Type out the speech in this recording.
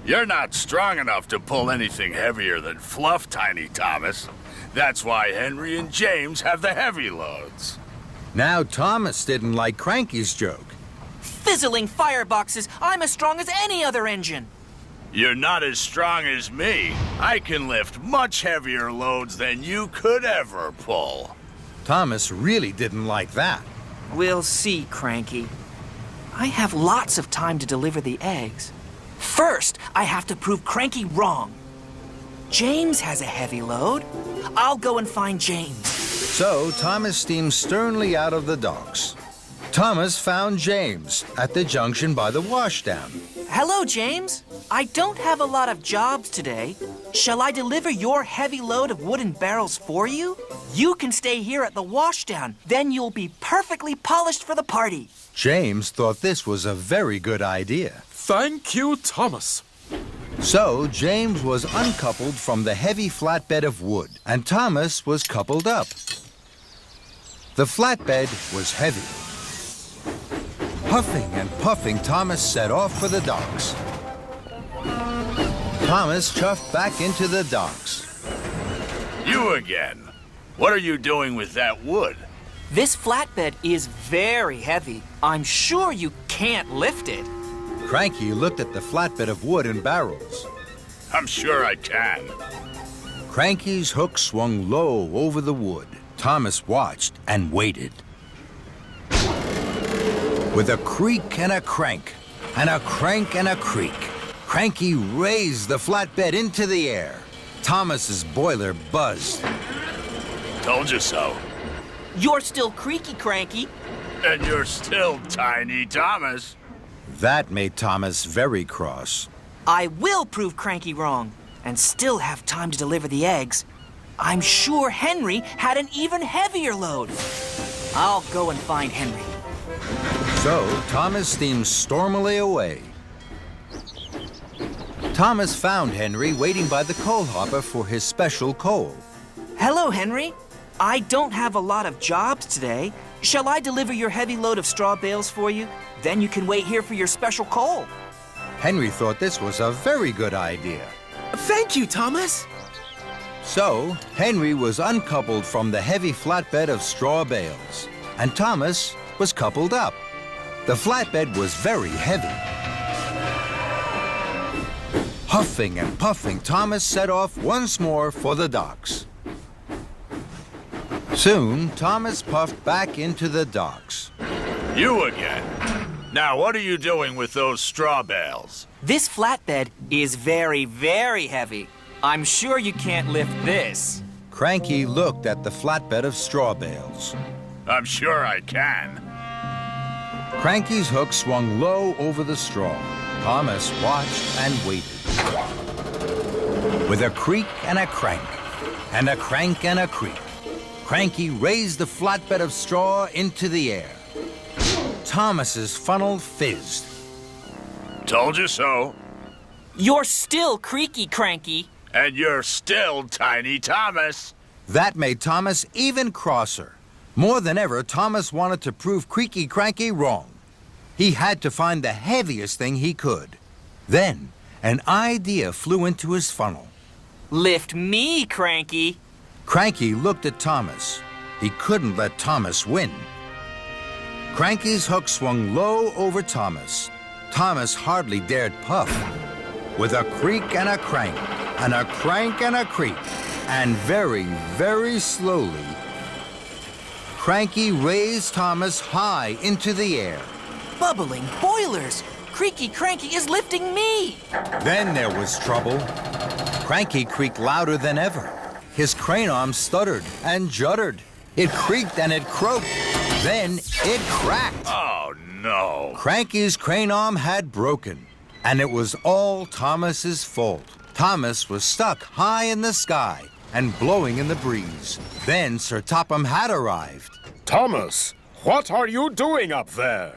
You're not strong enough to pull anything heavier than fluff, Tiny Thomas. That's why Henry and James have the heavy loads. Now Thomas didn't like Cranky's joke. Fizzling fireboxes, I'm as strong as any other engine. You're not as strong as me. I can lift much heavier loads than you could ever pull. Thomas really didn't like that. We'll see, Cranky. I have lots of time to deliver the eggs. First, I have to prove Cranky wrong. James has a heavy load. I'll go and find James. So Thomas steamed sternly out of the docks. Thomas found James at the junction by the washdown. Hello, James. I don't have a lot of jobs today. Shall I deliver your heavy load of wooden barrels for you? You can stay here at the washdown. Then you'll be perfectly polished for the party. James thought this was a very good idea. Thank you, Thomas. So James was uncoupled from the heavy flatbed of wood, and Thomas was coupled up. The flatbed was heavy. Huffing and puffing, Thomas set off for the docks. Thomas chuffed back into the docks. You again. What are you doing with that wood? This flatbed is very heavy. I'm sure you can't lift it. Cranky looked at the flatbed of wood and barrels. I'm sure I can. Cranky's hook swung low over the wood. Thomas watched and waited. With a creak and a crank, and a crank and a creak, Cranky raised the flatbed into the air. Thomas's boiler buzzed. Told you so. You're still creaky, Cranky. And you're still Tiny Thomas. That made Thomas very cross. I will prove Cranky wrong and still have time to deliver the eggs. I'm sure Henry had an even heavier load. I'll go and find Henry. So Thomas steamed stormily away. Thomas found Henry waiting by the coal hopper for his special coal. Hello, Henry. I don't have a lot of jobs today. Shall I deliver your heavy load of straw bales for you? Then you can wait here for your special coal. Henry thought this was a very good idea. Thank you, Thomas. So Henry was uncoupled from the heavy flatbed of straw bales, and Thomas was coupled up. The flatbed was very heavy. Huffing and puffing, Thomas set off once more for the docks. Soon, Thomas puffed back into the docks. You again. Now, what are you doing with those straw bales? This flatbed is very, very heavy. I'm sure you can't lift this. Cranky looked at the flatbed of straw bales. I'm sure I can. Cranky's hook swung low over the straw. Thomas watched and waited. With a creak and a crank, and a crank and a creak, Cranky raised the flatbed of straw into the air. Thomas's funnel fizzed. Told you so. You're still creaky, Cranky. And you're still Tiny Thomas. That made Thomas even crosser. More than ever, Thomas wanted to prove Creaky Cranky wrong. He had to find the heaviest thing he could. Then, an idea flew into his funnel. Lift me, Cranky. Cranky looked at Thomas. He couldn't let Thomas win. Cranky's hook swung low over Thomas. Thomas hardly dared puff. With a creak and a crank, and a crank and a creak, and very, very slowly, Cranky raised Thomas high into the air. Bubbling boilers! Creaky Cranky is lifting me! Then there was trouble. Cranky creaked louder than ever. His crane arm stuttered and juddered. It creaked and it croaked. Then it cracked. Oh, no. Cranky's crane arm had broken, and it was all Thomas's fault. Thomas was stuck high in the sky and blowing in the breeze. Then Sir Topham had arrived. Thomas, what are you doing up there?